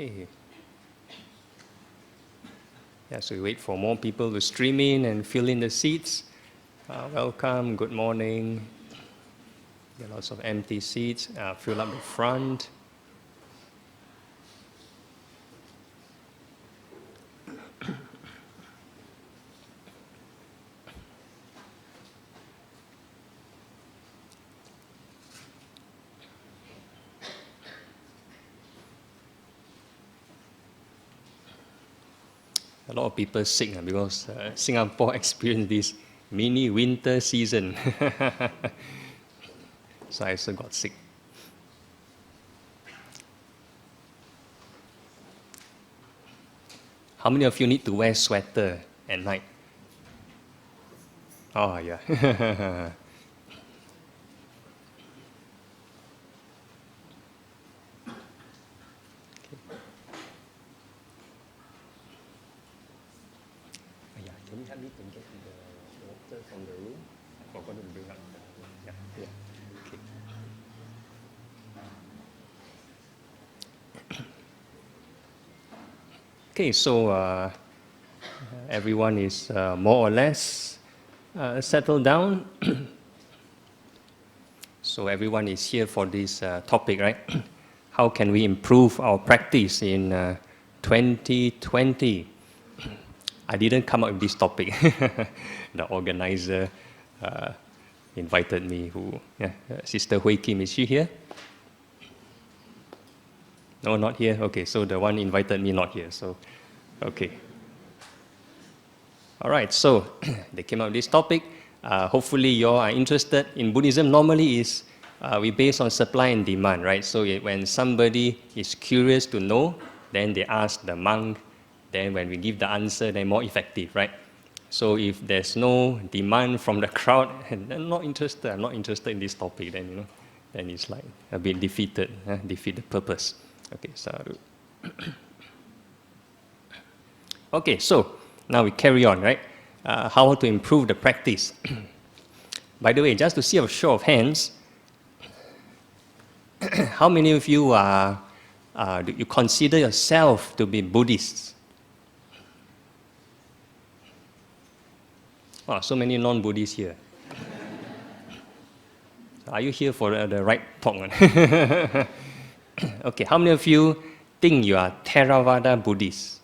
Okay. Yeah, so we wait for more people to stream in and fill in the seats. Welcome, good morning. There are lots of empty seats. Fill up the front. A lot of people sick because Singapore experienced this mini winter season. So I also got sick. How many of you need to wear sweater at night? Oh, yeah. Can you help me to get the water from the room? I forgot to bring up the... Yeah. Okay, so everyone is more or less settled down. So everyone is here for this topic, right? How can we improve our practice in 2020? I didn't come up with this topic. The organizer invited me. Sister Hui Kim, is she here? No, not here. Okay, so the one invited me not here. So, okay. All right. So they came up with this topic. Hopefully, you are interested in Buddhism. Normally, is we base on supply and demand, right? So when somebody is curious to know, then they ask the monk. Then when we give the answer, they're more effective, right? So if there's no demand from the crowd, and I'm not interested in this topic, then then it's like a bit defeated, defeat the purpose. Okay, sadhu. Okay, so now we carry on, right? How to improve the practice. By the way, just to see a show of hands, how many of you do you consider yourself to be Buddhists? Oh, so many non-Buddhists here. Are you here for the right talk? Okay, how many of you think you are Theravada Buddhist?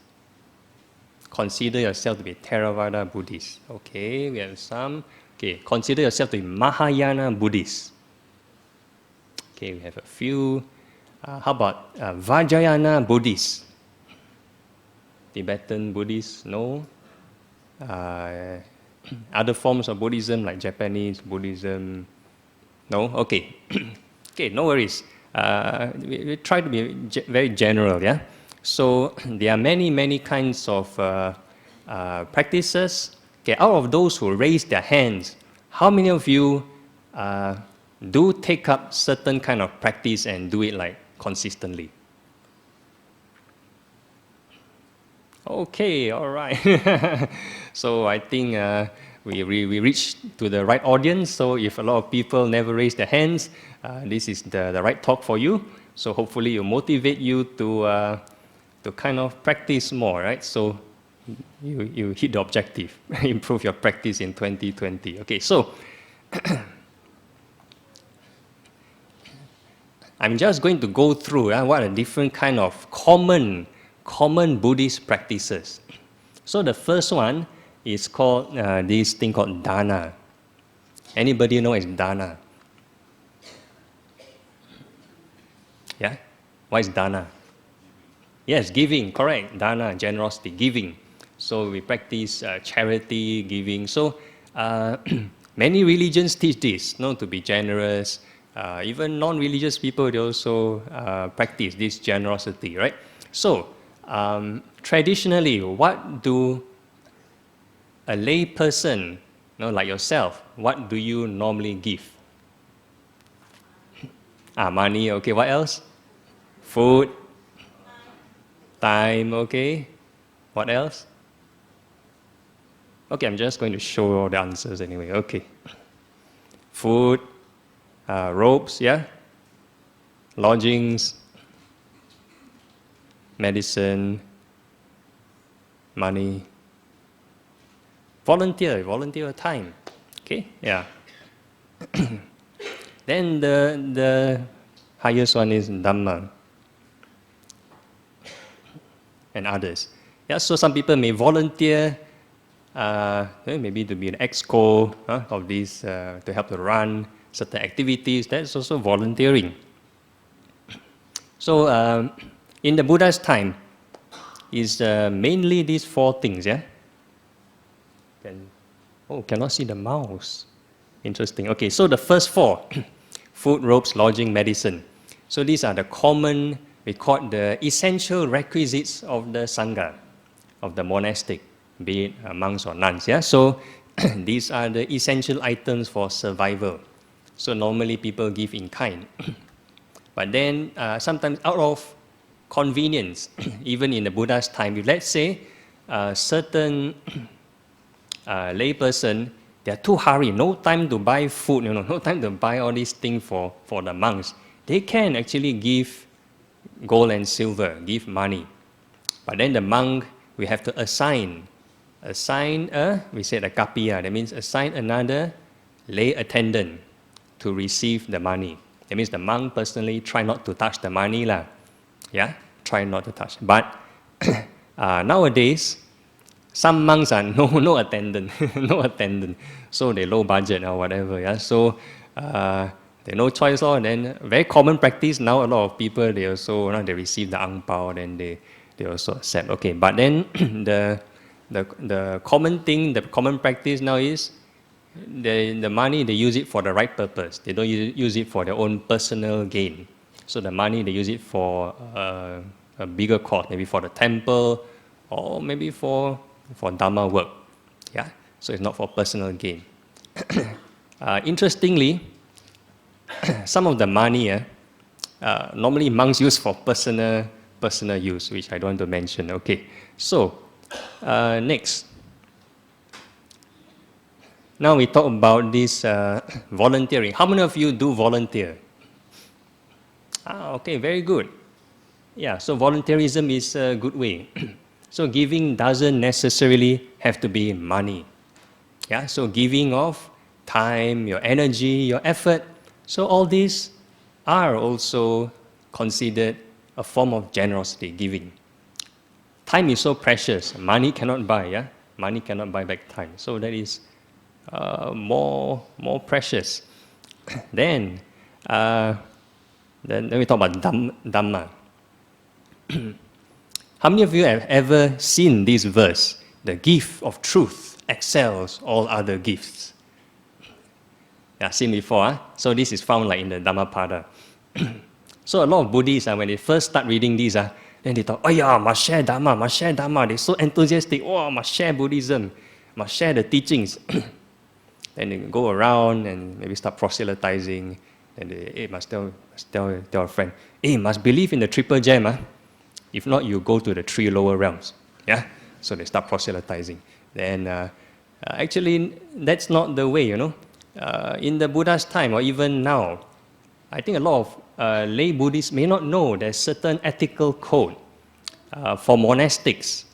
Consider yourself to be Theravada Buddhist. Okay, we have some. Okay, consider yourself to be Mahayana Buddhist. Okay, we have a few. How about Vajrayana Buddhist? Tibetan Buddhist? No. Other forms of Buddhism like Japanese Buddhism? No? Okay. Okay, no worries. We try to be very general, yeah? So there are many kinds of practices. Okay, out of those who raise their hands, how many of you do take up certain kind of practice and do it like consistently? Okay, all right. So I think we reached to the right audience. So if a lot of people never raise their hands, this is the right talk for you. So hopefully it will motivate you to kind of practice more, right? So you hit the objective, improve your practice in 2020. Okay, so I'm just going to go through what are different kind of common Buddhist practices. So the first one is called this thing called dana. Anybody know what is dana? Yeah? What is dana? Yes, giving, correct. Dana, generosity, giving. So we practice charity, giving. So many religions teach this, to be generous. Even non-religious people, they also practice this generosity, right? So traditionally, what do a lay person, like yourself, what do you normally give? Money, okay. What else? Food, time, okay. What else? Okay, I'm just going to show all the answers anyway. Okay. Food, robes, yeah. Lodgings. medicine, money, volunteer time. Okay, yeah. Then the highest one is Dhamma and others. Yeah, so some people may volunteer, maybe to be an exco of these, to help to run certain activities. That's also volunteering. So in the Buddha's time, is mainly these four things. Yeah. Cannot see the mouse. Interesting. Okay, so the first four: food, robes, lodging, medicine. So these are the common, we call it the essential requisites of the Sangha, of the monastic, be it monks or nuns. Yeah. So these are the essential items for survival. So normally people give in kind, but then sometimes out of convenience, even in the Buddha's time, if let's say certain layperson, they are too hurried, no time to buy food, no time to buy all these things for the monks. They can actually give gold and silver, give money. But then the monk, we have to assign we said a kapiya, that means assign another lay attendant to receive the money. That means the monk personally try not to touch the money lah. Yeah, try not to touch. But nowadays, some monks are no attendant, no attendant. So they low budget or whatever. Yeah, so they no choice or then very common practice now. A lot of people they also they receive the ang pao, then they also accept. Okay, but then the common thing, the common practice now is the money they use it for the right purpose. They don't use it for their own personal gain. So the money they use it for a bigger cause, maybe for the temple, or maybe for Dhamma work. Yeah, so it's not for personal gain. Interestingly, some of the money normally monks use for personal use, which I don't want to mention. Okay, so next. Now we talk about this volunteering. How many of you do volunteer? Okay, very good. Yeah, so volunteerism is a good way. So giving doesn't necessarily have to be money. Yeah, so giving of time, your energy, your effort. So all these are also considered a form of generosity, giving. Time is so precious. Money cannot buy. Yeah, money cannot buy back time. So that is more precious. Then we talk about Dhamma. How many of you have ever seen this verse? The gift of truth excels all other gifts. Yeah, seen before. Huh? So this is found like in the Dhammapada. So a lot of Buddhists, when they first start reading this, then they thought, oh yeah, must share Dhamma, must share Dhamma. They're so enthusiastic. Oh, must share Buddhism, must share the teachings. Then they go around and maybe start proselytizing. And they must tell a friend, must believe in the triple gem. If not, you go to the 3 lower realms. Yeah? So they start proselytizing. Then actually, that's not the way, in the Buddha's time or even now, I think a lot of lay Buddhists may not know there's certain ethical code for monastics.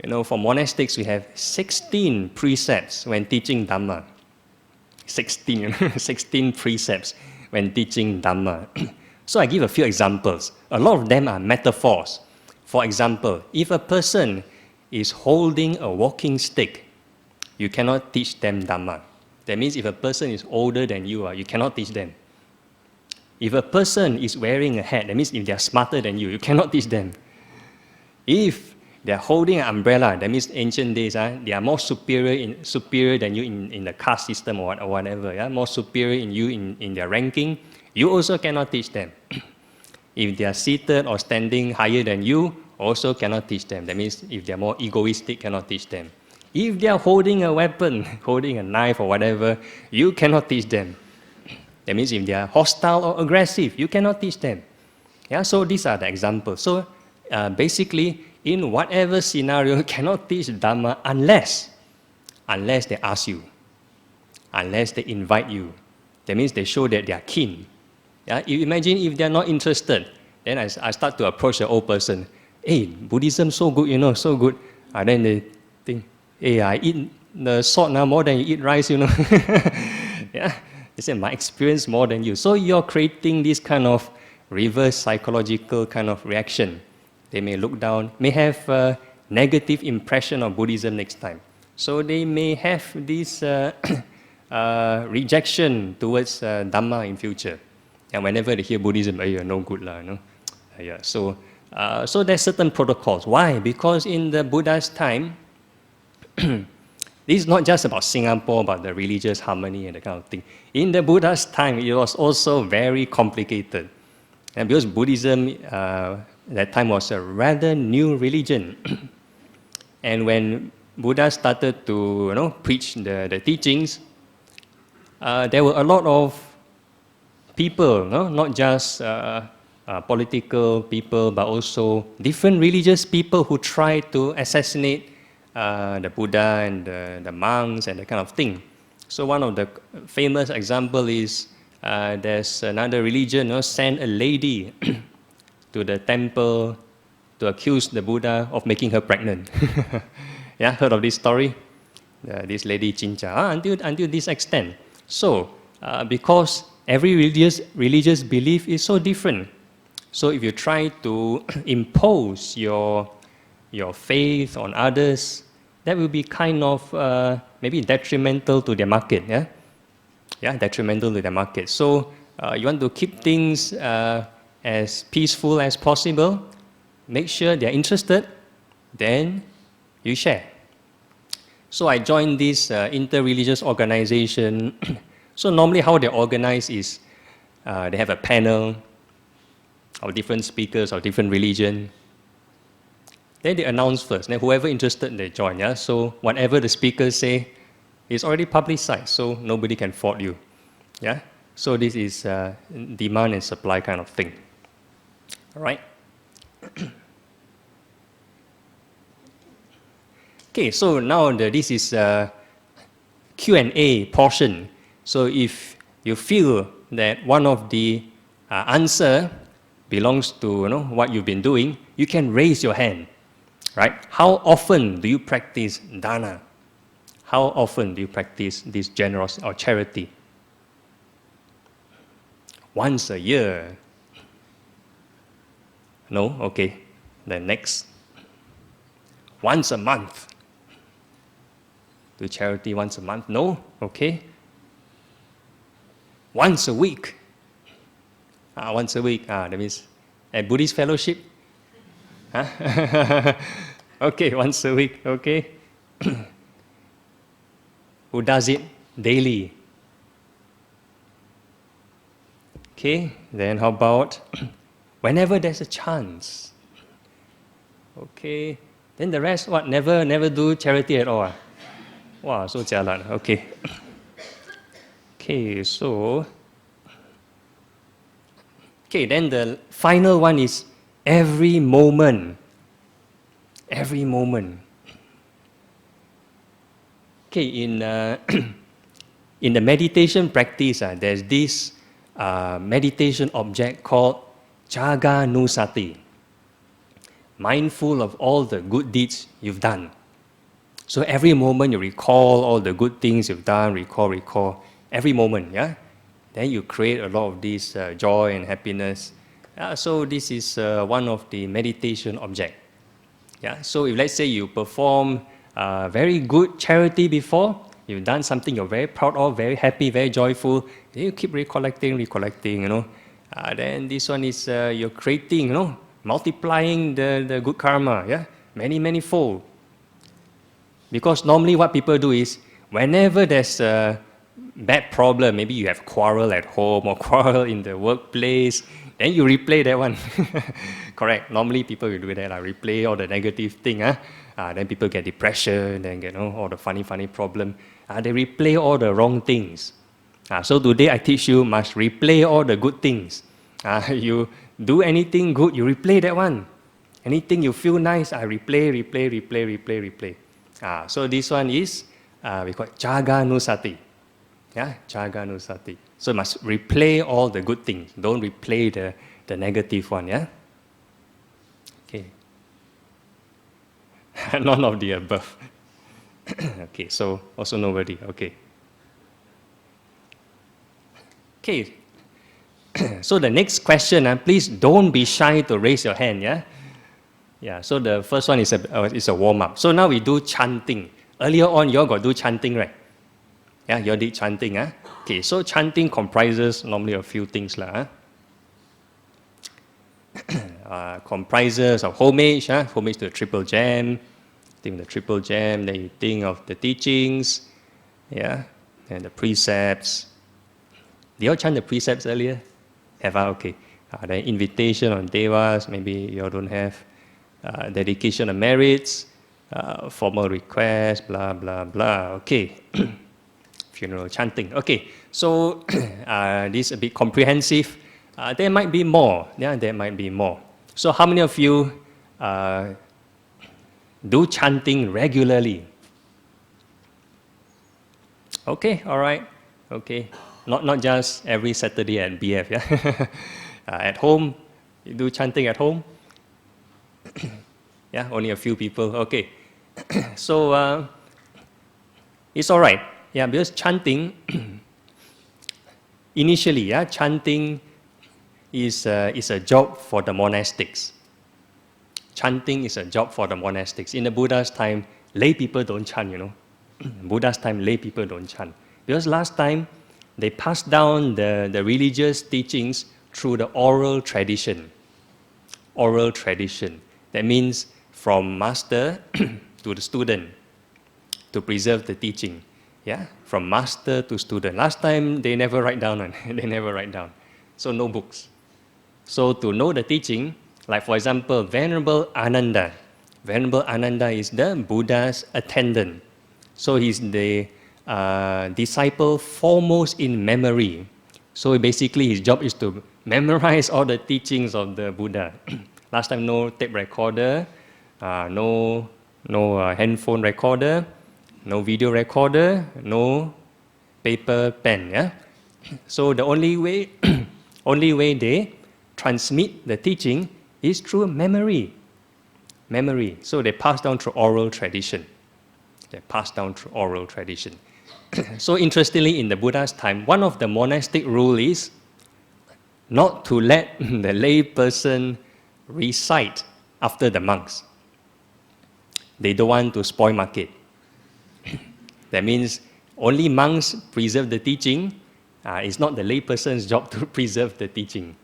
For monastics, we have 16 precepts when teaching Dhamma. 16 precepts when teaching Dhamma. So I give a few examples. A lot of them are metaphors. For example, if a person is holding a walking stick, you cannot teach them Dhamma. That means if a person is older than you cannot teach them. If a person is wearing a hat, that means if they are smarter than you cannot teach them. If they are holding an umbrella, that means ancient days, they are more superior than you in the caste system or whatever, more superior in you in their ranking, you also cannot teach them. If they are seated or standing higher than you, also cannot teach them. That means if they are more egoistic, cannot teach them. If they are holding a weapon, holding a knife or whatever, you cannot teach them. That means if they are hostile or aggressive, you cannot teach them. Yeah, so these are the examples. So basically, in whatever scenario, you cannot teach Dhamma unless they ask you, unless they invite you. That means they show that they are keen. Yeah? You imagine if they are not interested, then I start to approach the old person. hey, Buddhism so good, so good. Then they think, hey, I eat the salt now more than you eat rice, Yeah, they say, my experience more than you. So you're creating this kind of reverse psychological kind of reaction. They may look down, may have a negative impression of Buddhism next time. So they may have this rejection towards Dhamma in future. And whenever they hear Buddhism, you're no good lah, Yeah, so there's certain protocols. Why? Because in the Buddha's time, this is not just about Singapore, about the religious harmony and that kind of thing. In the Buddha's time, it was also very complicated. And because Buddhism that time was a rather new religion. And when Buddha started to preach the teachings, there were a lot of people, not just political people, but also different religious people who tried to assassinate the Buddha and the monks and that kind of thing. So one of the famous example is there's another religion sent a lady to the temple to accuse the Buddha of making her pregnant. Yeah, heard of this story? This lady Chincha, until this extent. So, because every religious belief is so different, so if you try to impose your faith on others, that will be kind of maybe detrimental to their market. Yeah, detrimental to their market. So you want to keep things as peaceful as possible. Make sure they're interested, then you share. So I joined this inter-religious organization. So normally how they organize is they have a panel of different speakers of different religion. Then they announce first. Then whoever interested, they join. Yeah? So whatever the speakers say is already publicized, so nobody can fault you. Yeah? So this is demand and supply kind of thing. All right? Okay, so now this is Q&A portion. So if you feel that one of the answer belongs to what you've been doing, you can raise your hand. Right? How often do you practice dana? How often do you practice this generosity or charity? Once a year. No? Okay. Then next. Once a month. Do charity once a month? No? Okay. Once a week. Once a week. That means a Buddhist fellowship. Huh? Okay, once a week. Okay. Who does it daily? Okay. Then how about whenever there's a chance? Okay. Then the rest, what? Never do charity at all. Wow, so jialat. Okay. Okay, so. Okay, then the final one is every moment. Every moment. Okay, in in the meditation practice, there's this meditation object called Jaga Nusati. Mindful of all the good deeds you've done. So every moment you recall all the good things you've done, recall, every moment, yeah? Then you create a lot of this joy and happiness. So this is one of the meditation objects. Yeah? So if let's say you perform very good charity before, you've done something you're very proud of, very happy, very joyful, then you keep recollecting, then this one is you're creating, multiplying the good karma, yeah? Many fold. Because normally what people do is, whenever there's a bad problem, maybe you have quarrel at home or quarrel in the workplace, then you replay that one. Correct. Normally people will do that, replay all the negative thing. Then people get depression, then get all the funny problem. They replay all the wrong things. So today I teach you must replay all the good things. You do anything good, you replay that one. Anything you feel nice, replay. So this one is, we call it Jaga Nusati. Yeah, Jaga Nusati. So you must replay all the good things. Don't replay the negative one, yeah? Okay. None of the above. Okay, so also nobody. Okay. Okay. So the next question, please don't be shy to raise your hand, yeah? Yeah, so the first one is a warm-up. So now we do chanting. Earlier on, you all got do chanting, right? Yeah, you all did chanting, huh? Okay, so chanting comprises normally a few things, lah. Comprises of homage, homage to the triple gem. Think the triple gem, then you think of the teachings, yeah, and the precepts. Did you all chant the precepts earlier? Have I? Okay. The invitation on devas, maybe you all don't have. Dedication of merits, formal request, blah, blah, blah. Okay. Funeral chanting. Okay. So this is a bit comprehensive. There might be more. Yeah, there might be more. So how many of you do chanting regularly? Okay, all right. Okay. Not just every Saturday at BF, yeah? At home, you do chanting at home? Yeah, only a few people. Okay. So it's all right. Yeah, because chanting, initially, yeah, chanting is a job for the monastics. Chanting is a job for the monastics. In the Buddha's time, lay people don't chant, you know. Buddha's time, lay people don't chant. Because last time, they passed down the religious teachings through the oral tradition. Oral tradition. That means from master to the student to preserve the teaching. Yeah, from master to student. Last time they never write down. They never write down. So no books. So to know the teaching, like for example, Venerable Ananda. Venerable Ananda is the Buddha's attendant. So he's the disciple foremost in memory. So basically his job is to memorize all the teachings of the Buddha. Last time no tape recorder, no handphone recorder, no video recorder, no paper pen. Yeah. So the only way they transmit the teaching is through memory. Memory. So they pass down through oral tradition. So interestingly, in the Buddha's time, one of the monastic rules is not to let the lay person recite after the monks. They don't want to spoil market. That means only monks preserve the teaching. It's not the lay person's job to preserve the teaching.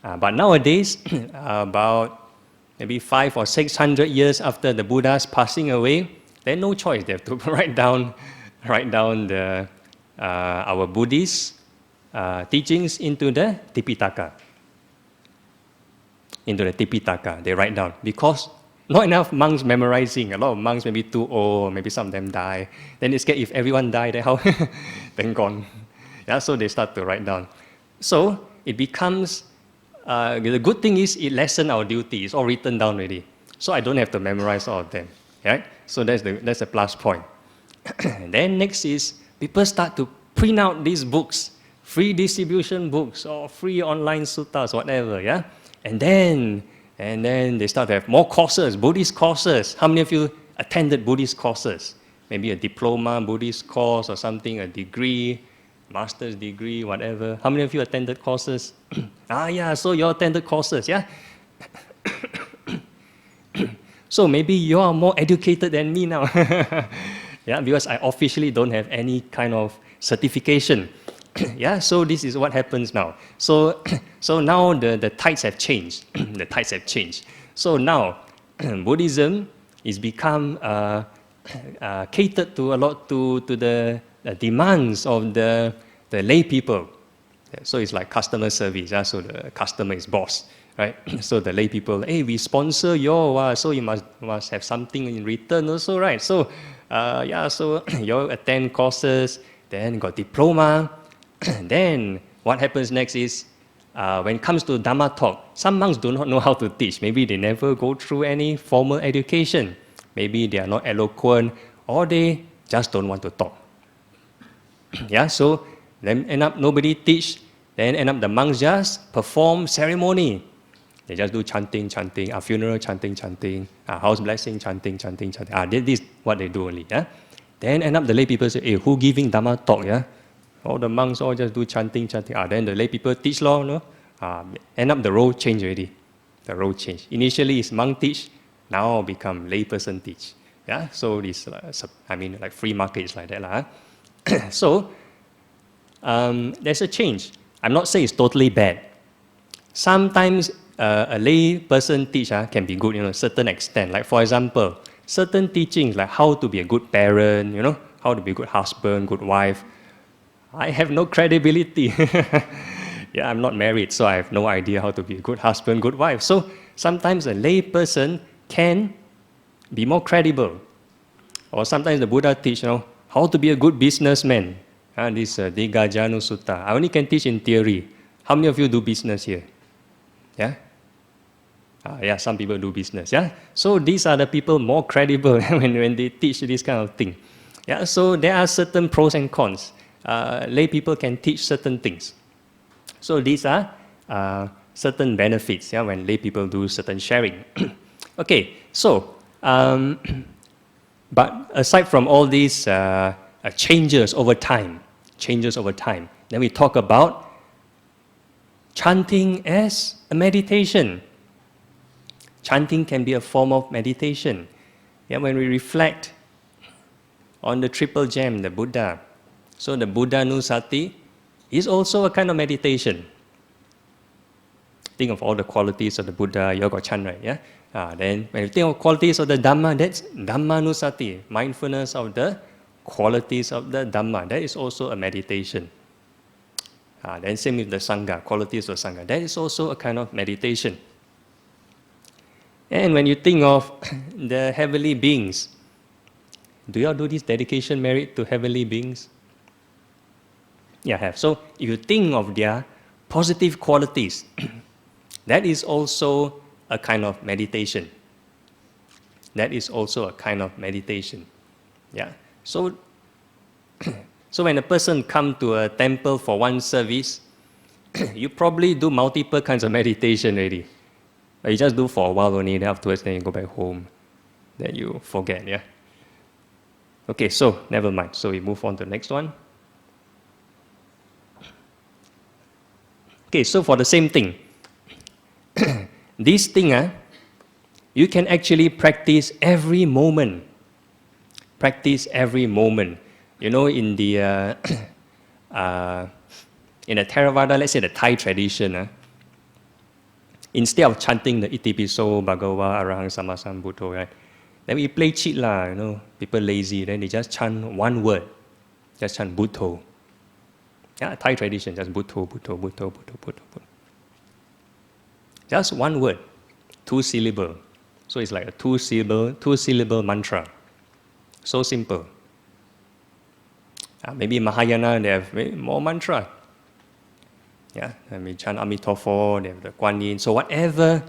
But nowadays, about maybe 500 or 600 years after the Buddha's passing away, there's no choice. They have to write down our Buddhist teachings into the Tipitaka. They write down because not enough monks memorizing. A lot of monks maybe too old, maybe some of them die. Then they scared if everyone die, then how? Then gone. Yeah, so they start to write down. So it becomes, the good thing is it lessens our duty. It's all written down already. So I don't have to memorize all of them. Right? So that's the plus point. And then next is people start to print out these books, free distribution books or free online suttas, whatever, yeah? And then they start to have more courses, Buddhist courses. How many of you attended Buddhist courses? Maybe a diploma Buddhist course or something, a degree, master's degree, whatever. How many of you attended courses? Yeah, so you all attended courses, yeah? So maybe you are more educated than me now. Yeah, because I officially don't have any kind of certification. Yeah, so this is what happens now. So now the tides have changed. The tides have changed. So now Buddhism is become catered to a lot to the demands of the lay people. So it's like customer service. So the customer is boss, right? So the lay people, hey, we sponsor you, so you must have something in return also, right? So so you attend courses, then got diploma. Then what happens next is, when it comes to Dhamma talk, some monks do not know how to teach. Maybe they never go through any formal education. Maybe they are not eloquent, or they just don't want to talk. Yeah, so then end up nobody teach. Then end up the monks just perform ceremony. They just do chanting, chanting, funeral chanting, chanting, house blessing, chanting, chanting, chanting. This is what they do only. Yeah? Then end up the lay people say, hey, who giving Dhamma talk? Yeah? All the monks all just do chanting, chanting. Then the lay people teach law. No? End up the role change already. The role change. Initially it's monk teach, now become lay person teach. Yeah? So this, like free market is like that. So there's a change. I'm not saying it's totally bad. Sometimes a lay person teach can be good, a certain extent. Like for example, certain teachings like how to be a good parent, how to be a good husband, good wife. I have no credibility. Yeah, I'm not married, so I have no idea how to be a good husband, good wife. So sometimes a lay person can be more credible. Or sometimes the Buddha teach, how to be a good businessman. This Digajanu Sutta. I only can teach in theory. How many of you do business here? Yeah? Yeah, some people do business. Yeah? So these are the people more credible when they teach this kind of thing. Yeah? So there are certain pros and cons. Lay people can teach certain things. So these are certain benefits when lay people do certain sharing. Okay, so, but aside from all these changes over time, then we talk about chanting as a meditation. Chanting can be a form of meditation. Yeah, when we reflect on the triple gem, the Buddha, so the Buddhanusati is also a kind of meditation. Think of all the qualities of the Buddha, you all got Chun, right? Yeah? Then when you think of qualities of the Dhamma, that's Dhammanusati, mindfulness of the qualities of the Dhamma. That is also a meditation. Then same with the Sangha, qualities of Sangha. That is also a kind of meditation. And when you think of the heavenly beings, do you all do this dedication merit to heavenly beings? Yeah, I have. So if you think of their positive qualities, that is also a kind of meditation. That is also a kind of meditation. Yeah. So when a person comes to a temple for one service, you probably do multiple kinds of meditation already. But you just do for a while only, then afterwards then you go back home. Then you forget, yeah? Okay, so never mind. So we move on to the next one. Okay, so for the same thing, this thing, you can actually practice every moment. Practice every moment. In the Theravada, let's say the Thai tradition, instead of chanting the Itipiso, Bhagava, Arahang, Sammasambuddho, right? Then we play cheat lah, people lazy, then they just chant one word. Just chant Buddho. Yeah, Thai tradition, just Buddho, Buddho, Buddho, Buddho, Buddho, Buddho. Just one word, 2 syllable. So it's like a 2 syllable mantra. So simple. Maybe Mahayana, they have more mantra. Yeah, I mean, chant Amitofo, they have the Kuan Yin. So whatever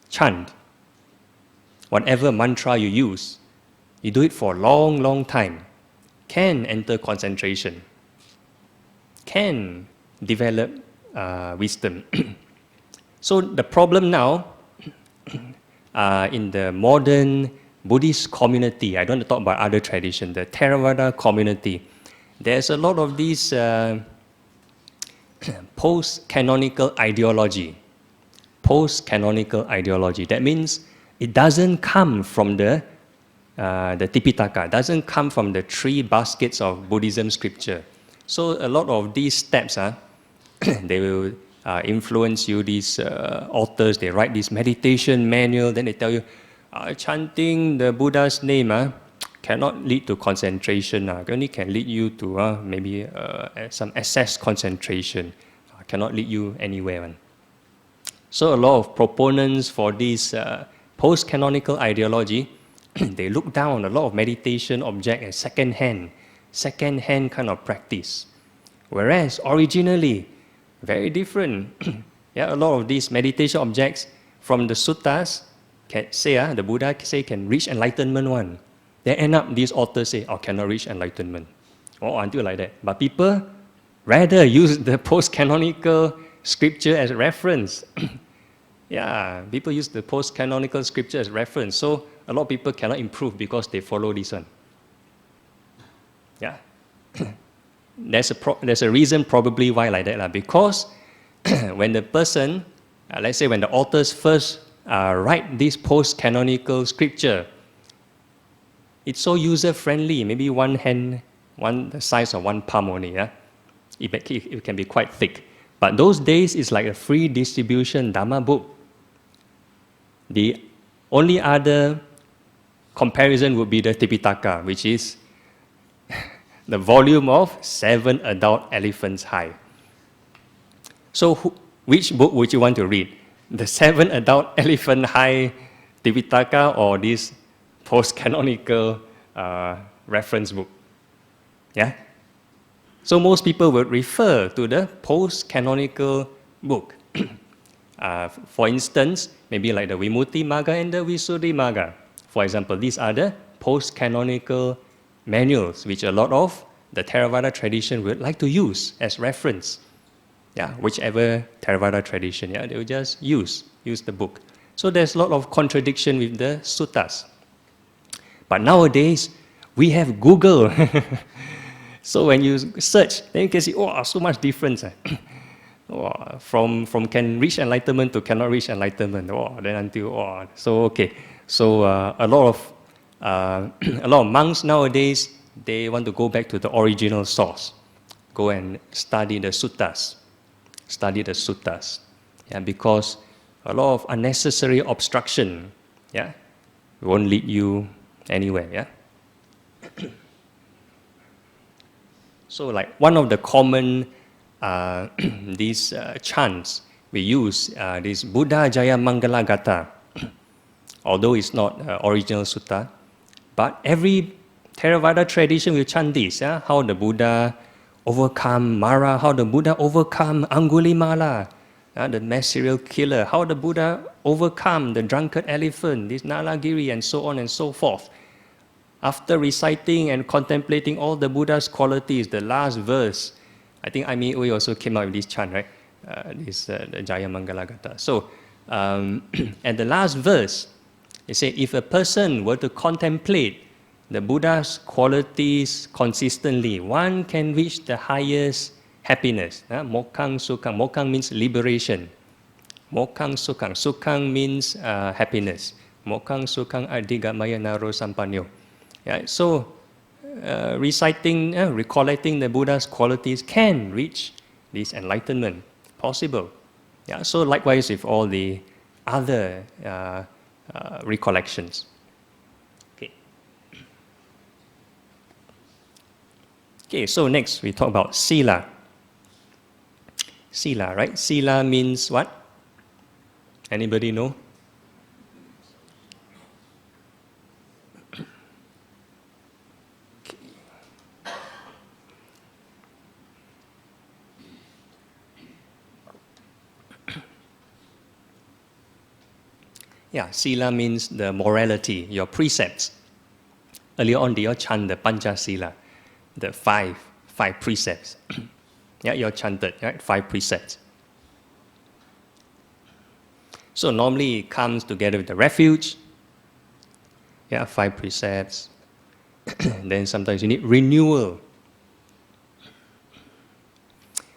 chant, whatever mantra you use, you do it for a long, long time, can enter concentration, can develop wisdom. So the problem now, in the modern Buddhist community, I don't want to talk about other traditions, the Theravada community, there's a lot of these post-canonical ideology. Post-canonical ideology. That means it doesn't come from the Tipitaka, doesn't come from the 3 baskets of Buddhism scripture. So a lot of these steps, they will influence you, these authors, they write this meditation manual, then they tell you, chanting the Buddha's name cannot lead to concentration, only can lead you to maybe some excess concentration, cannot lead you anywhere. So a lot of proponents for this post-canonical ideology, they look down a lot of meditation object as second-hand kind of practice. Whereas originally, very different. Yeah, a lot of these meditation objects from the suttas can say, the Buddha say can reach enlightenment one. Then end up these authors say, cannot reach enlightenment. Until like that. But people rather use the post-canonical scripture as reference. Yeah, people use the post-canonical scripture as reference. So a lot of people cannot improve because they follow this one. Yeah. There's a reason probably why like that. Because when the person, let's say when the authors first write this post-canonical scripture, it's so user-friendly, maybe one hand, the size of one palm only. Yeah? It can be quite thick. But those days, it's like a free distribution Dhamma book. The only other comparison would be the Tipitaka, which is the volume of 7 adult elephants high. So which book would you want to read? The 7 adult elephant high Tipitaka or this post-canonical reference book? Yeah? So most people would refer to the post-canonical book. For instance, maybe like the Vimutti Magga and the Visuddhi Magga. For example, these are the post-canonical manuals which a lot of the Theravada tradition would like to use as reference. Yeah, whichever Theravada tradition, yeah, they will just use the book. So there's a lot of contradiction with the suttas. But nowadays, we have Google. So when you search, then you can see, oh, so much difference. From can reach enlightenment to cannot reach enlightenment. Then until so okay. So a lot of monks nowadays, they want to go back to the original source, go and study the suttas, yeah, because a lot of unnecessary obstruction, yeah, won't lead you anywhere, yeah. So like one of the common these chants we use, this Buddha Jaya Mangala Gata, although it's not original sutta, but every Theravada tradition will chant this, yeah? How the Buddha overcome Mara, how the Buddha overcome Angulimala, the mass serial killer, how the Buddha overcome the drunkard elephant, this Nalagiri, and so on and so forth. After reciting and contemplating all the Buddha's qualities, the last verse, I think Ami Ui also came out with this chant, right? The Jaya Mangala Gata. So, at the last verse, they say, if a person were to contemplate the Buddha's qualities consistently, one can reach the highest happiness. Mokkang Sukhang. Mokkang means liberation. Mokkang Sukhang. Sukhang means happiness. Mokkang Sukhang Adigamaya Naro Sampanyo. Yeah, so, reciting, recollecting the Buddha's qualities can reach this enlightenment. Possible. Yeah, so likewise with all the other recollections. Okay, so next we talk about sila. Sila, right? Sila means what? Anybody know? Yeah, sila means the morality, your precepts. Earlier on, they all chant the Pancha Sila, the five precepts. Yeah, you all chanted, right? 5 precepts. So normally it comes together with the refuge. Yeah, 5 precepts. Then sometimes you need renewal.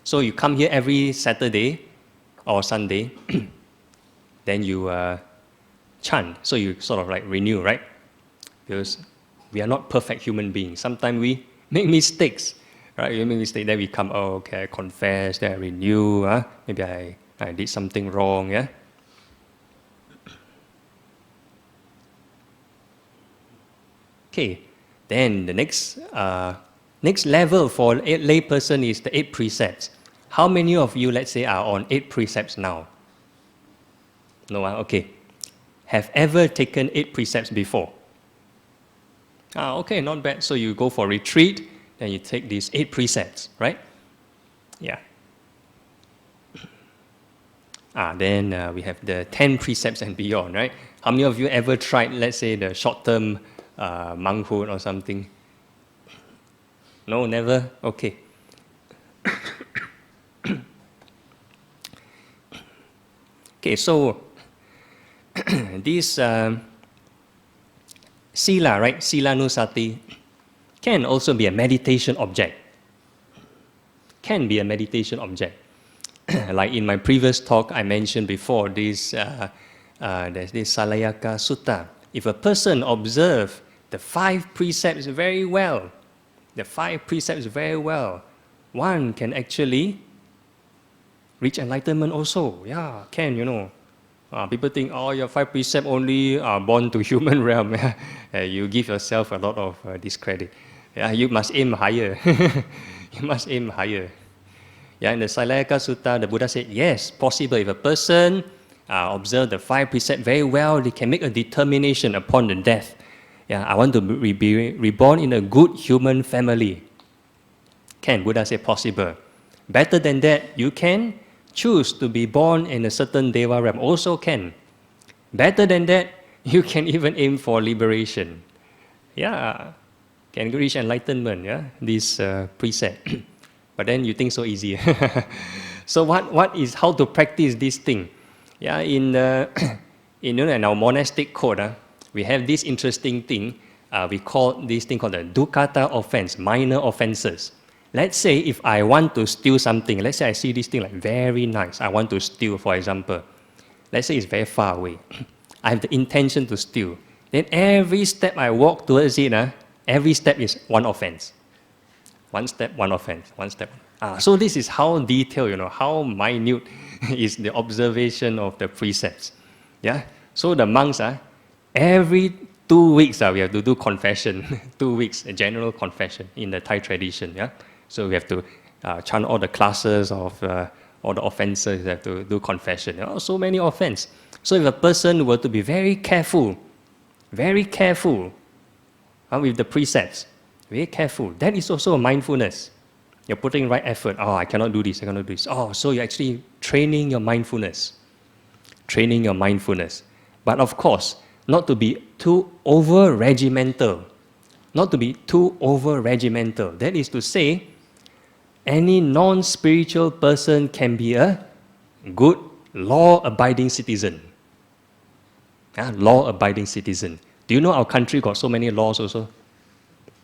So you come here every Saturday or Sunday, then you chant. So you sort of like renew, right? Because we are not perfect human beings. Sometimes we make mistakes, right? We make mistakes, then we come, oh, okay, I confess, then I renew. Maybe I did something wrong, yeah? Okay, then the next level for a lay person is the 8 precepts. How many of you, let's say, are on 8 precepts now? No, okay. Have ever taken 8 precepts before? Okay, not bad. So you go for retreat, then you take these 8 precepts, right? Yeah. Then we have the 10 precepts and beyond, right? How many of you ever tried, let's say, the short-term monkhood or something? No, never? Okay. Okay, so this sila, right? Sila nusati can also be a meditation object. Can be a meditation object. Like in my previous talk, I mentioned before this. There's this Salayaka Sutta. If a person observes the 5 precepts very well, one can actually reach enlightenment also. Yeah, can, you know. People think, oh, your 5 precepts only are born to human realm. You give yourself a lot of discredit. Yeah, you must aim higher. You must aim higher. Yeah, in the Salayaka Sutta, the Buddha said, yes, possible. If a person observe the 5 precepts very well, they can make a determination upon the death. Yeah, I want to be reborn in a good human family. Can, Buddha said, possible. Better than that, you can choose to be born in a certain Deva realm. Also can. Better than that, you can even aim for liberation. Yeah, can reach enlightenment, yeah, this precept. But then you think so easy. So what is, how to practice this thing? Yeah, in our monastic code, we have this interesting thing. We call this thing called the dukkata offense, minor offenses. Let's say if I want to steal something, let's say I see this thing like very nice, I want to steal, for example. Let's say it's very far away. I have the intention to steal. Then every step I walk towards it, every step is one offense. One step, one offense, one step. So this is how detailed, how minute is the observation of the precepts. Yeah. So the monks, every 2 weeks we have to do confession. 2 weeks, a general confession in the Thai tradition. Yeah. So we have to chant all the classes of all the offenses. We have to do confession. So many offenses. So if a person were to be very careful with the precepts, very careful, that is also a mindfulness. You're putting right effort. Oh, I cannot do this, I cannot do this. Oh, so you're actually training your mindfulness. Training your mindfulness. But of course, not to be too over-regimental. Not to be too over-regimental. That is to say, any non-spiritual person can be a good law-abiding citizen. Law-abiding citizen. Do you know our country got so many laws also?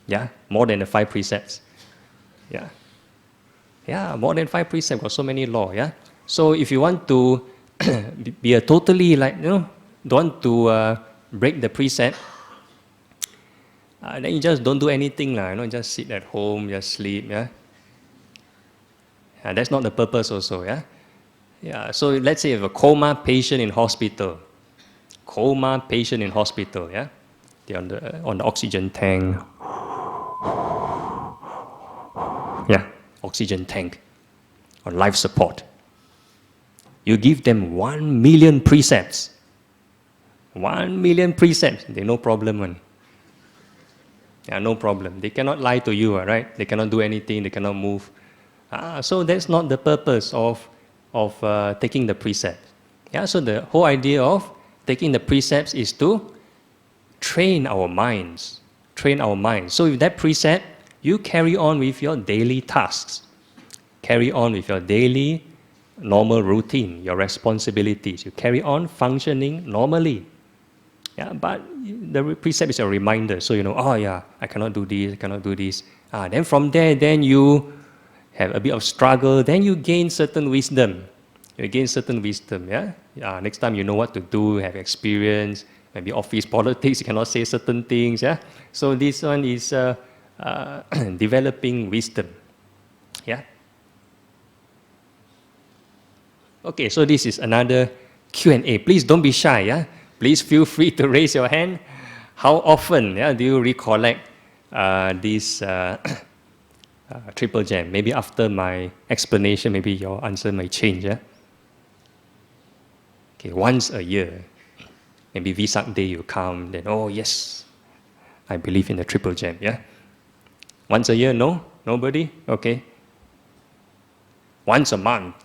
Yeah, more than the 5 precepts. Yeah, more than 5 precepts got so many laws. Yeah, so if you want to be a totally don't want to break the precept, then you just don't do anything just sit at home, just sleep. Yeah, that's not the purpose also. Yeah. So let's say you have a coma patient in hospital. Yeah, they're on the oxygen tank. Yeah, oxygen tank, on life support. You give them 1 million precepts. 1 million precepts, they no problem one. Yeah, no problem. They cannot lie to you, right? They cannot do anything, they cannot move. So that's not the purpose of taking the precepts. Yeah, so the whole idea of taking the precepts is to train our minds. So with that precept, you carry on with your daily tasks. Carry on with your daily normal routine, your responsibilities. You carry on functioning normally. Yeah, but the precept is a reminder. So I cannot do this. Then from there, then you have a bit of struggle. Then you gain certain wisdom. Yeah. Next time you know what to do. Have experience. Maybe office politics. You cannot say certain things. Yeah. So this one is developing wisdom. Yeah. Okay, so this is another Q&A. Please don't be shy. Yeah. Please feel free to raise your hand. How often do you recollect this triple gem? Maybe after my explanation, maybe your answer may change. Yeah. Okay, once a year. Maybe Vesak Day you come. Then yes, I believe in the triple gem. Yeah. Once a year, no? Nobody? Okay. Once a month.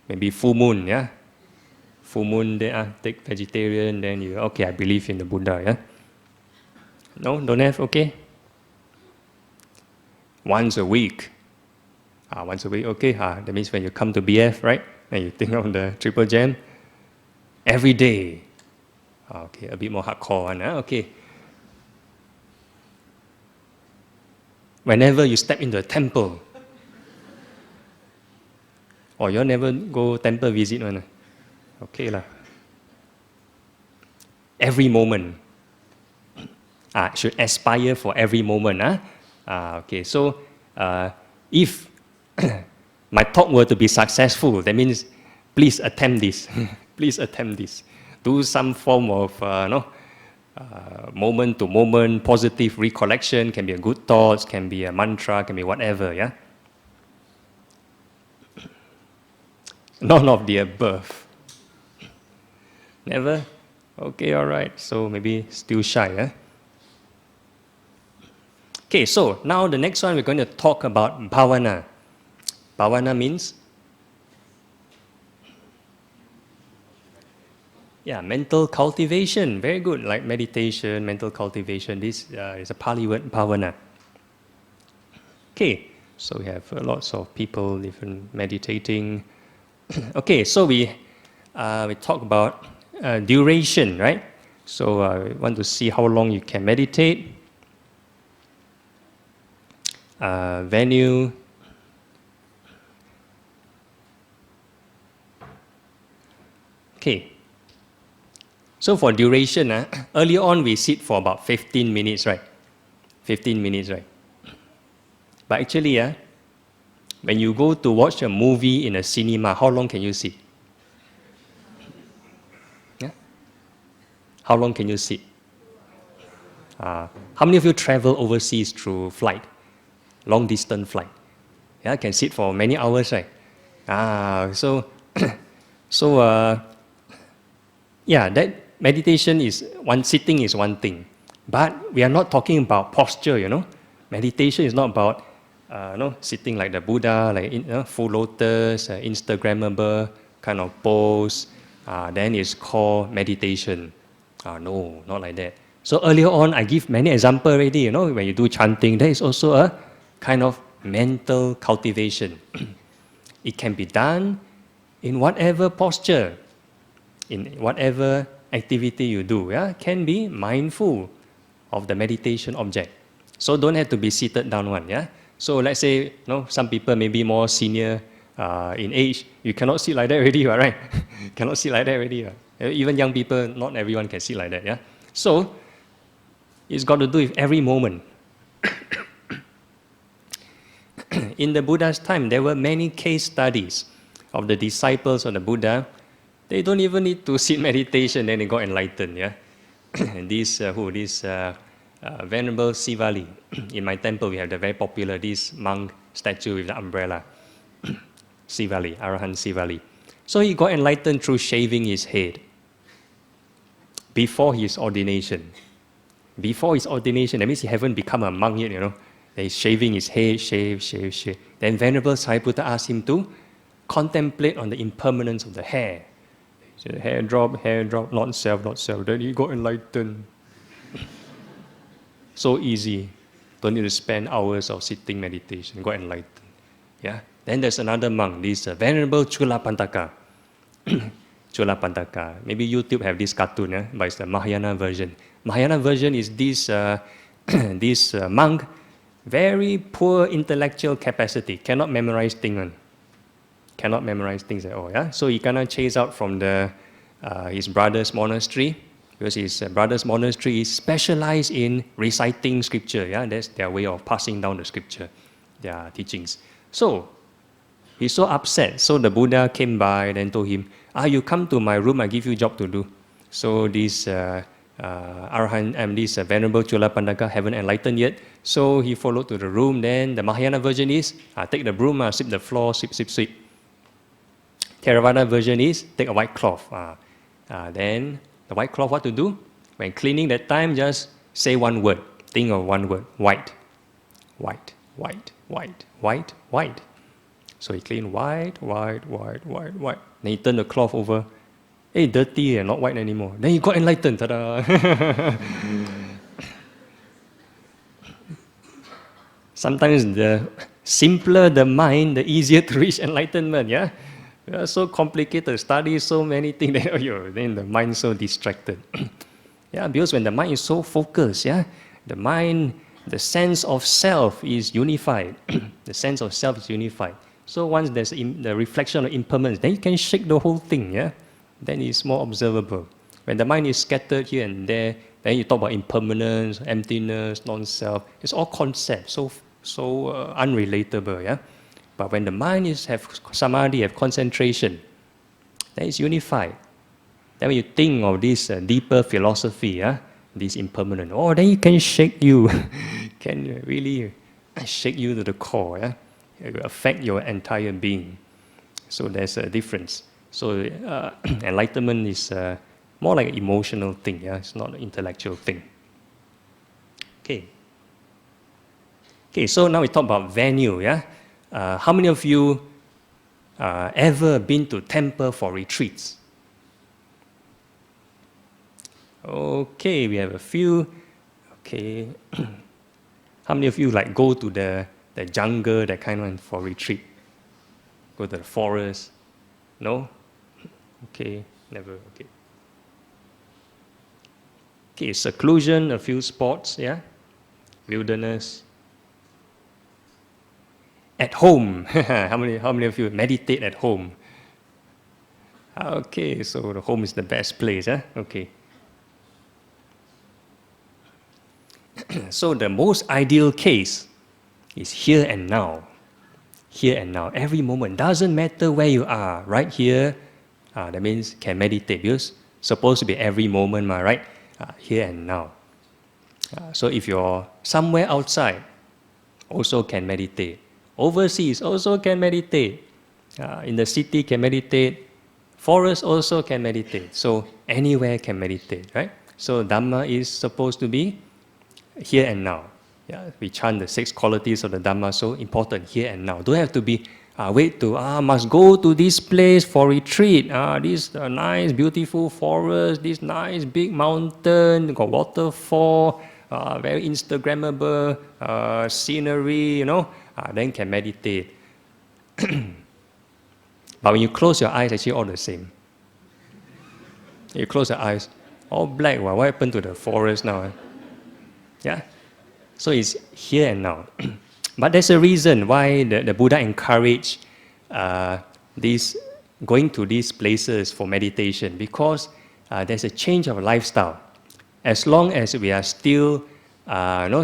Maybe full moon, yeah? Full moon, then take vegetarian, then I believe in the Buddha, yeah? No? Don't have? Okay. Once a week. Once a week, okay. That means when you come to BF, right? Then you think of the triple gem. every day. Okay, a bit more hardcore one, huh? Okay. Whenever you step into a temple, or you never go temple visit one, okay lah. Every moment. Should aspire for every moment. Okay, so if my talk were to be successful, that means please attempt this. Please attempt this. Do some form of moment to moment positive recollection. Can be a good thoughts, can be a mantra, can be whatever. Yeah. None of the above. Never. Okay, all right. So maybe still shy. Yeah. Okay, so now the next one we're going to talk about bhavana. Bhavana means mental cultivation. Very good, like meditation, mental cultivation. This is a Pali word, bhavana. Okay, so we have lots of people different meditating. Okay, so we talk about duration, right? So we want to see how long you can meditate. Venue. Okay. So for duration, earlier on we sit for about 15 minutes, right? 15 minutes, right? But actually, when you go to watch a movie in a cinema, how long can you sit? Yeah? How long can you sit? How many of you travel overseas through flight? Long distance flight. Yeah, can sit for many hours, right? That meditation is sitting is one thing. But we are not talking about posture, Meditation is not about sitting like the Buddha, like full lotus, Instagrammable kind of pose. Then it's called meditation. No, not like that. So earlier on, I give many examples already. When you do chanting, there is also a kind of mental cultivation. It can be done in whatever posture, in whatever activity you do. Can be mindful of the meditation object. So don't have to be seated down one. So let's say some people may be more senior in age. You cannot sit like that already, right? Cannot sit like that already. Even young people, not everyone can sit like that. So it's got to do with every moment. In the Buddha's time, there were many case studies of the disciples of the Buddha. They don't even need to sit meditation, then they got enlightened. And this Venerable Sivali. In my temple, we have the very popular this monk statue with the umbrella. Sivali, Arahant Sivali. So he got enlightened through shaving his head before his ordination. Before his ordination, that means he haven't become a monk yet, He's shaving his head, shave. Then Venerable Sariputta asked him to contemplate on the impermanence of the hair. So hair drop, not self. Then he got enlightened. So easy. Don't need to spend hours of sitting meditation. Got enlightened. Then there's another monk, this Venerable Chulapantaka. Chulapantaka. Maybe YouTube have this cartoon, but it's the Mahayana version. Mahayana version is this this monk, very poor intellectual capacity, cannot memorize things. Cannot memorize things at all. So he cannot chase out from his brother's monastery, because his brother's monastery is specialized in reciting scripture. That's their way of passing down the scripture, their teachings. So he's so upset. So the Buddha came by and told him, you come to my room, I give you a job to do. So this Arahant and this Venerable Chulapandaka haven't enlightened yet. So he followed to the room. Then the Mahayana version is, take the broom, sweep the floor, sweep. Theravada version is, take a white cloth. Then the white cloth, what to do? When cleaning that time, just say one word. Think of one word, white. So he cleaned white. Then he turned the cloth over. Hey, dirty and not white anymore. Then he got enlightened. Ta-da! Sometimes the simpler the mind, the easier to reach enlightenment. So complicated, study so many things, then the mind so distracted. Yeah, because when the mind is so focused, yeah, the mind, the sense of self is unified. The sense of self is unified. So once there's the reflection of impermanence, then you can shake the whole thing, yeah? Then it's more observable. When the mind is scattered here and there, then you talk about impermanence, emptiness, non-self. It's all concepts, so unrelatable, yeah? But when the mind have samadhi, have concentration, then it's unified. Then when you think of this deeper philosophy, yeah, this impermanent, oh, then it can shake you, can really shake you to the core, yeah? It will affect your entire being. So there's a difference. So enlightenment is more like an emotional thing, yeah? It's not an intellectual thing. Okay. Okay, so now we talk about venue, yeah? How many of you ever been to temple for retreats? Okay, we have a few. Okay. How many of you like go to the jungle, that kind of one, for retreat? Go to the forest? No? Okay, never, okay. Okay, seclusion, a few spots, yeah? Wilderness. At home, how many of you meditate at home? Okay, so the home is the best place, huh? Okay. So the most ideal case is here and now. Here and now, every moment. Doesn't matter where you are, right here, that means can meditate, because supposed to be every moment, right? Here and now. So if you're somewhere outside, also can meditate. Overseas, also can meditate. In the city, can meditate. Forest also can meditate. So anywhere can meditate, right? So Dhamma is supposed to be here and now. Yeah, we chant the 6 qualities of the Dhamma, so important, here and now. Don't have to be, must go to this place for retreat. This nice, beautiful forest, this nice big mountain, got waterfall, very Instagrammable scenery, then can meditate. But when you close your eyes, actually all the same. You close your eyes, all black. What happened to the forest now? Yeah? So it's here and now. But there's a reason why the Buddha encouraged this, going to these places for meditation, because there's a change of lifestyle. As long as we are still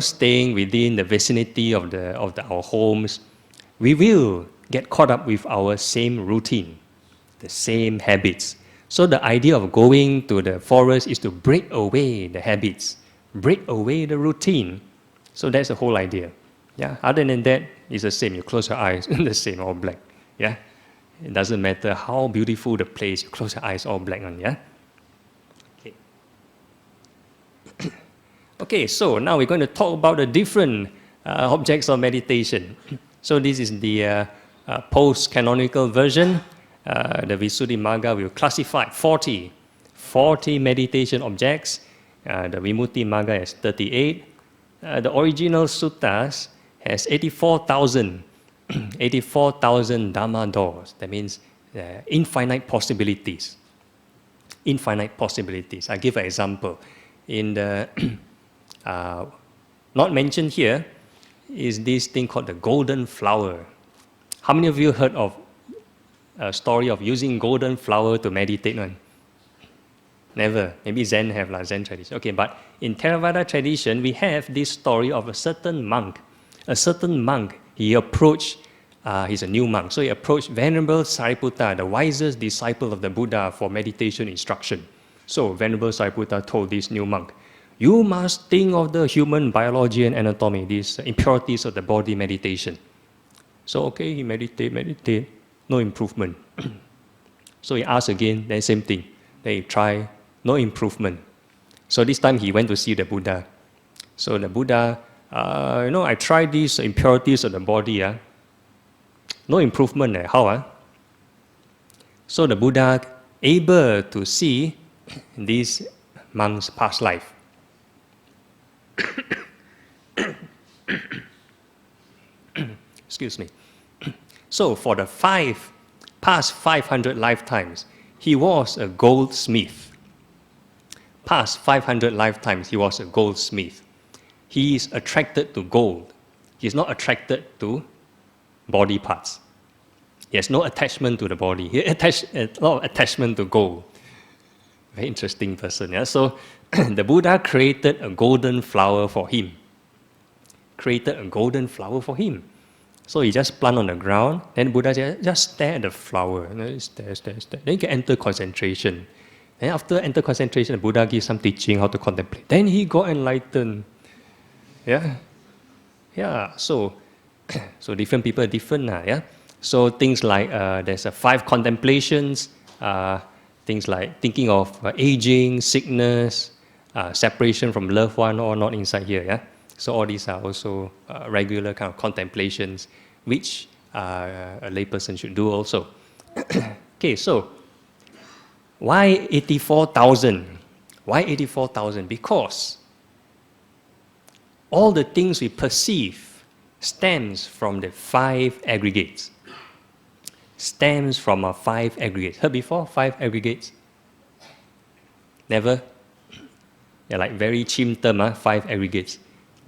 staying within the vicinity of our homes, we will get caught up with our same routine, the same habits. So the idea of going to the forest is to break away the habits, break away the routine. So that's the whole idea. Yeah. Other than that, it's the same. You close your eyes, the same, all black. Yeah. It doesn't matter how beautiful the place. You close your eyes, all black on. Yeah. Okay. Okay. So now we're going to talk about the different objects of meditation. So this is the post-canonical version. The Visuddhimagga will classify 40 meditation objects. The Vimuttimagga has 38. The original suttas has 84,000 Dhamma doors. That means infinite possibilities. Infinite possibilities. I give an example. In the not mentioned here is this thing called the golden flower. How many of you heard of a story of using golden flower to meditate on? Never. Maybe Zen have, Zen tradition. Okay, but in Theravada tradition, we have this story of a certain monk. A certain monk, he approached, he's a new monk, so he approached Venerable Sariputta, the wisest disciple of the Buddha, for meditation instruction. So Venerable Sariputta told this new monk, you must think of the human biology and anatomy, these impurities of the body meditation. So okay, he meditate, no improvement. So he asked again, then same thing. Then he tried, no improvement. So this time he went to see the Buddha. So the Buddha, I tried these impurities of the body. No improvement. How? So the Buddha able to see this monk's past life. Excuse me. So for the 5 past 500 lifetimes, he was a goldsmith. Past 500 lifetimes, he was a goldsmith. He is attracted to gold. He is not attracted to body parts. He has no attachment to the body. He has a lot of attachment to gold. Very interesting person. Yeah? So the Buddha created a golden flower for him. Created a golden flower for him. So he just plant on the ground, then Buddha just stare at the flower. Stare. Then he can enter concentration. Then after enter concentration, the Buddha gives some teaching how to contemplate. Then he got enlightened. Yeah. So different people are different. Yeah. So things like there's 5 contemplations. Things like thinking of aging, sickness, separation from loved one, all not inside here. Yeah. So all these are also regular kind of contemplations, which a layperson should do also. Okay, so why 84,000? Why 84,000? Because all the things we perceive stems from the 5 aggregates. Stems from our 5 aggregates. Heard before? 5 aggregates? Never? Yeah, like very chim term, 5 aggregates.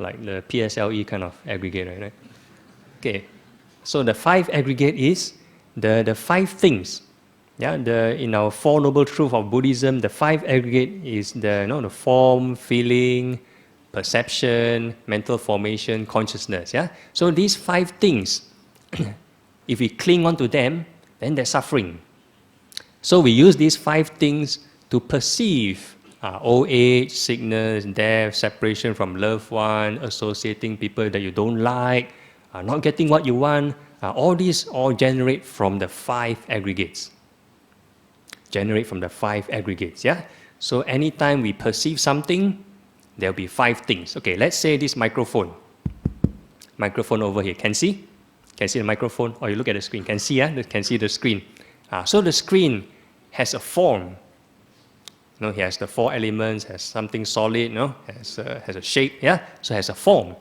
Like the PSLE kind of aggregate, right? Okay, so the 5 aggregate is the 5 things. Yeah, in our 4 Noble Truths of Buddhism, the 5 aggregate is the form, feeling, perception, mental formation, consciousness. Yeah, so these 5 things, if we cling on to them, then there's suffering. So we use these 5 things to perceive old age, sickness, death, separation from loved one, associating people that you don't like, not getting what you want. All these all generate from the 5 aggregates. Generate from the 5 aggregates, yeah? So anytime we perceive something, there'll be 5 things. Okay, let's say this microphone. Microphone over here. Can see? Can see the microphone? Or you look at the screen. Can see, yeah? Can see the screen. So the screen has a form. It has the 4 elements, has something solid, has a shape, yeah? So it has a form.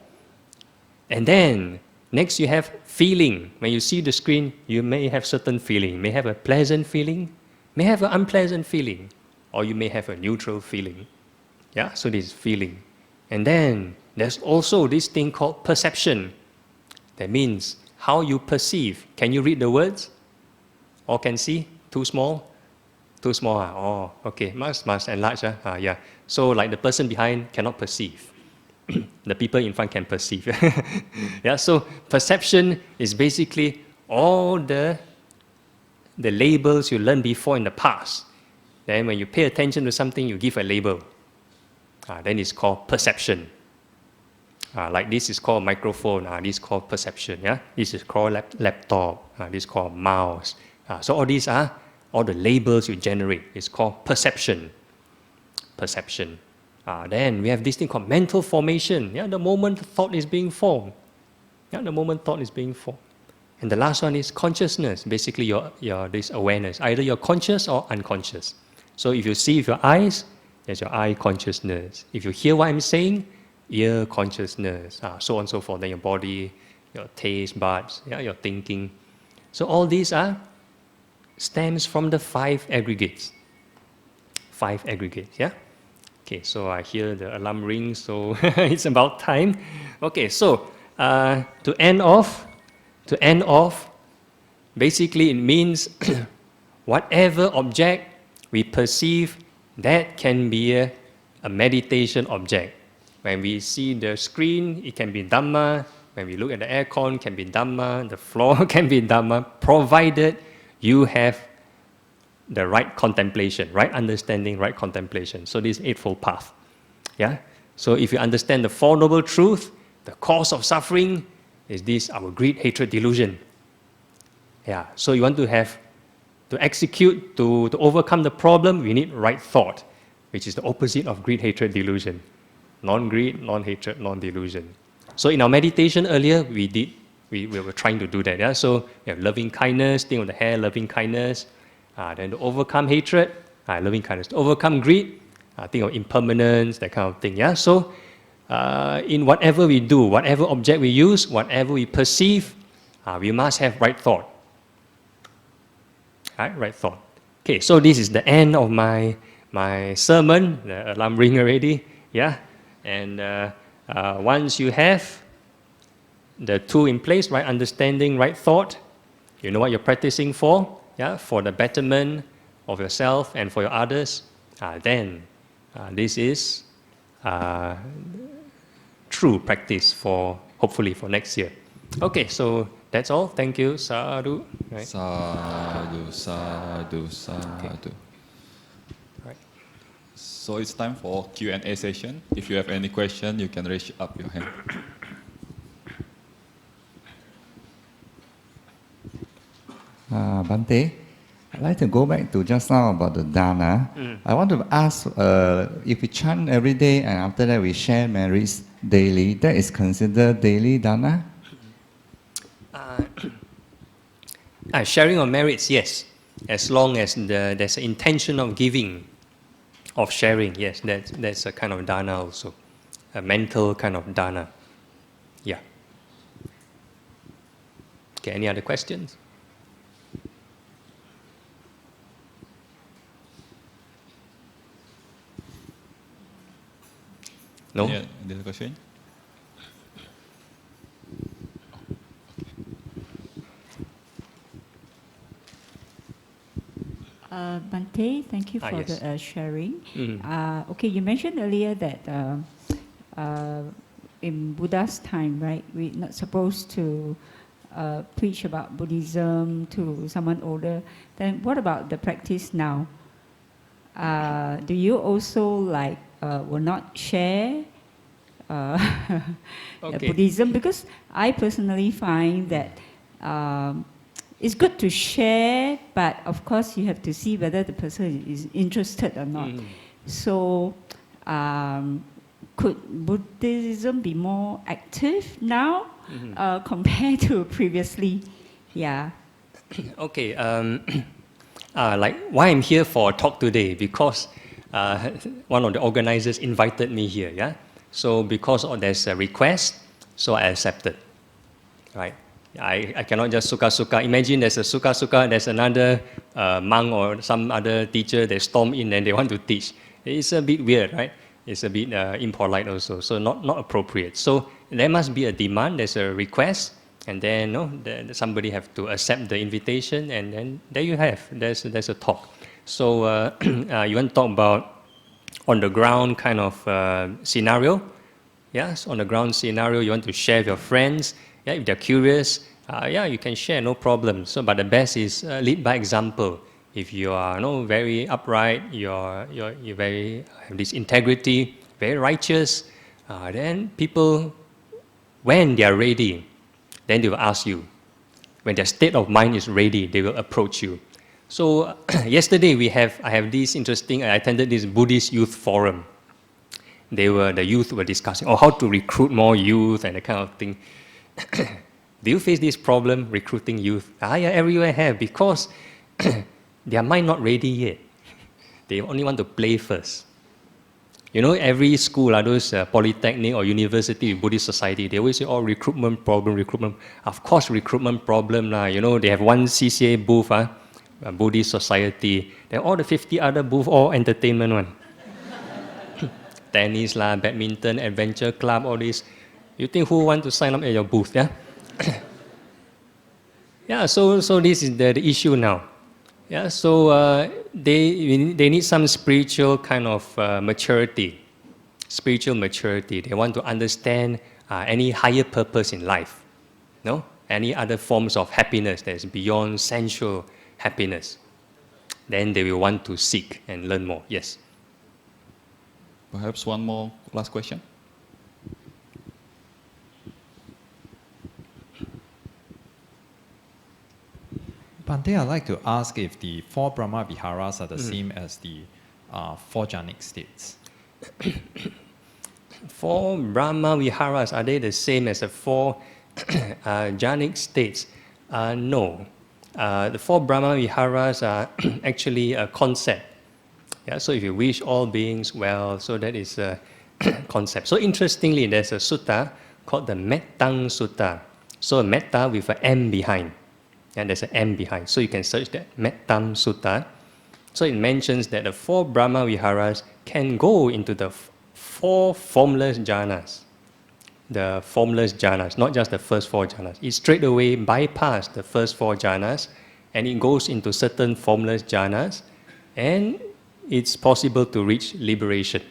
And then, next you have feeling. When you see the screen, you may have certain feeling. You may have a pleasant feeling, may have an unpleasant feeling, or you may have a neutral feeling. Yeah, so this is feeling. And then, there's also this thing called perception. That means how you perceive. Can you read the words? Or can see? Too small? Too small, oh, okay, must enlarge, yeah. So like the person behind cannot perceive. The people in front can perceive. Yeah, so perception is basically all the labels you learned before in the past. Then when you pay attention to something, you give a label. Then it's called perception. Like this is called microphone, this is called perception, yeah. This is called laptop, this is called mouse. So all these are all the labels you generate. It's called perception. Perception. Then we have this thing called mental formation. Yeah, the moment thought is being formed. Yeah, the moment thought is being formed. And the last one is consciousness. Basically, your this awareness. Either you're conscious or unconscious. So if you see with your eyes, there's your eye consciousness. If you hear what I'm saying, ear consciousness. So on and so forth. Then your body, your taste buds, yeah, your thinking. So all these stems from the 5 aggregates. 5 aggregates, yeah? Okay, so I hear the alarm ring, so it's about time. Okay, so to end off, basically it means whatever object we perceive, that can be a meditation object. When we see the screen, it can be Dhamma. When we look at the aircon, it can be Dhamma. The floor can be Dhamma, provided you have the right contemplation, right understanding, right contemplation. So this Eightfold Path. Yeah? So if you understand the 4 Noble Truths, the cause of suffering is this, our greed, hatred, delusion. Yeah. So you want to execute, to overcome the problem, we need right thought, which is the opposite of greed, hatred, delusion. Non-greed, non-hatred, non-delusion. So in our meditation earlier, we were trying to do that. Yeah? So we have loving kindness, think of the hair, loving kindness. Then to overcome hatred, loving kindness. To overcome greed, think of impermanence, that kind of thing. Yeah. So in whatever we do, whatever object we use, whatever we perceive, we must have right thought. Right thought. Okay, so this is the end of my sermon. The alarm ring already. Yeah, and once you have the two in place, right understanding, right thought, you know what you're practicing for. Yeah, for the betterment of yourself and for your others. Then this is true practice for hopefully for next year. Okay, so that's all. Thank you. Sadhu. Right. Sadhu, sadhu, sadhu. Okay. Right. So it's time for Q&A session. If you have any question, you can raise up your hand. Bhante, I'd like to go back to just now about the dana. I want to ask, if we chant every day and after that we share merits daily, that is considered daily dana? Sharing of merits, yes. As long as there's an intention of giving, of sharing, yes, that's a kind of dana also. A mental kind of dana. Yeah. Okay, any other questions? No? Any other question? Bhante, thank you for yes. the sharing. Mm. Okay, you mentioned earlier that in Buddha's time, right, we're not supposed to preach about Buddhism to someone older. Then what about the practice now? Do you also will not share Okay. Buddhism? Because I personally find that it's good to share, but of course you have to see whether the person is interested or not. So could Buddhism be more active now compared to previously? Yeah. Okay. Like why I'm here for a talk today, because one of the organizers invited me here. Yeah. So because there's a request, so I accepted. Right. I cannot just suka-suka. Imagine there's a suka-suka, there's another monk or some other teacher, they storm in and they want to teach. It's a bit weird, right? It's a bit impolite also, so not appropriate. So there must be a demand, there's a request, and then somebody have to accept the invitation, and then there you have, there's a talk. So you want to talk about on the ground kind of scenario? Yes, on the ground scenario, you want to share with your friends. Yeah, if they're curious, you can share, no problem. So, but the best is lead by example. If you are very upright, you're very have this integrity, very righteous, then people, when they are ready, then they will ask you. When their state of mind is ready, they will approach you. So yesterday I have this interesting. I attended this Buddhist youth forum. The youth were discussing how to recruit more youth and that kind of thing. Do you face this problem recruiting youth? Yeah, everywhere have, because their mind not ready yet. They only want to play first. Every school, those polytechnic or university with Buddhist society, they always say, recruitment problem. Of course, recruitment problem. They have one CCA booth, a Buddhist society. Then all the 50 other booth, all entertainment one. Tennis, badminton, adventure club, all this. You think who want to sign up at your booth, yeah? Yeah, so this is the issue now. Yeah, so they need some spiritual kind of maturity. Spiritual maturity. They want to understand any higher purpose in life. No? Any other forms of happiness that is beyond sensual happiness. Then they will want to seek and learn more. Yes. Perhaps one more last question. Bhante, I'd like to ask if the 4 Brahma Viharas are the same as the 4 jhanic states. 4 Brahma Viharas, are they the same as the 4 jhanic states? No. The 4 Brahma Viharas are actually a concept. Yeah, so if you wish all beings well, so that is a concept. So interestingly, there's a sutta called the Mettang Sutta. So metta with an M behind. and there's an M behind. So you can search that, Mettam Sutta. So it mentions that the 4 Brahma Viharas can go into the 4 formless jhanas. The formless jhanas, not just the first 4 jhanas. It straight away bypass the first 4 jhanas and it goes into certain formless jhanas, and it's possible to reach liberation.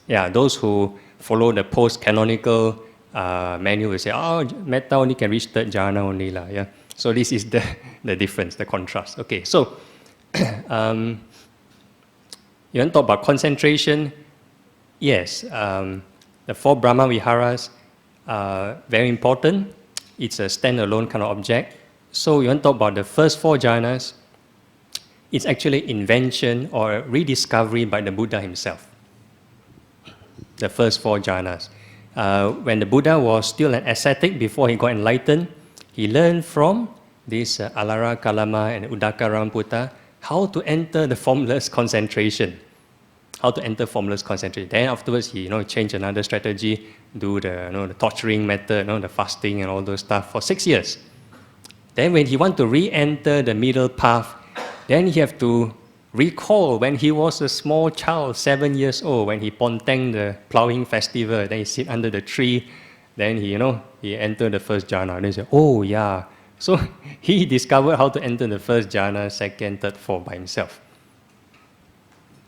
Yeah, those who follow the post-canonical manual will say, oh, metta only can reach 3rd jhana only. Yeah? So this is the difference, the contrast. Okay, so you want to talk about concentration? Yes, the 4 Brahma Viharas are very important. It's a standalone kind of object. So you want to talk about the first 4 jhanas, it's actually invention or rediscovery by the Buddha himself. The first 4 jhanas. When the Buddha was still an ascetic before he got enlightened, he learned from this Alara Kalama and Udaka Ramputa how to enter the formless concentration. How to enter formless concentration. Then afterwards he changed another strategy, do the torturing method, the fasting and all those stuff for 6 years. Then when he want to re-enter the middle path, then he have to recall when he was a small child, 7 years old, when he ponteng the plowing festival, then he sit under the tree, then he entered the first jhana. Then he said, oh yeah. So he discovered how to enter the first jhana, 2nd, 3rd, 4th by himself.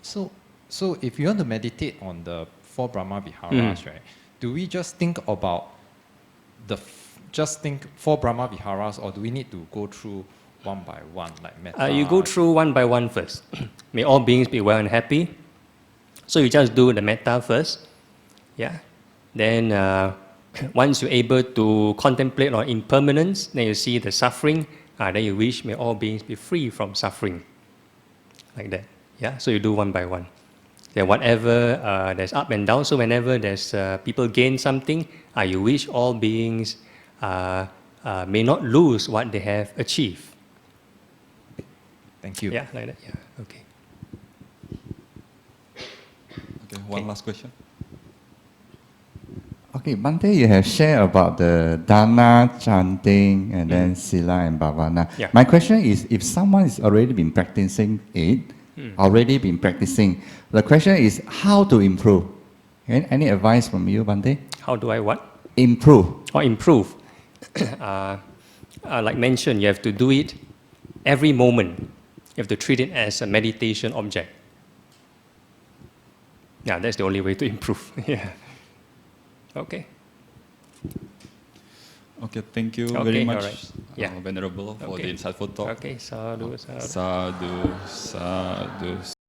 So if you want to meditate on the 4 Brahma Viharas, right, do we just think about just think 4 Brahma Viharas, or do we need to go through one by one, like metta? You go through one by one first. May all beings be well and happy. So you just do the metta first. Yeah. Then once you're able to contemplate on impermanence, then you see the suffering, then you wish may all beings be free from suffering. Like that. Yeah. So you do one by one. Then whatever there's up and down, so whenever there's people gain something, you wish all beings may not lose what they have achieved. Thank you. Yeah, like that. Yeah. Okay. Okay, one last question. Okay, Bhante, you have shared about the dana, chanting, and then sila and bhavana. Yeah. My question is, if someone has already been practicing it, the question is how to improve. Any advice from you, Bhante? How do I what? Improve. Or improve. Like mentioned, you have to do it every moment. You have to treat it as a meditation object. Yeah, that's the only way to improve. Yeah. Okay. Okay, thank you very Okay, much, alright. Yeah. Venerable, for Okay. the insightful talk. Okay, sadhu, sadhu. Sadhu, sadhu.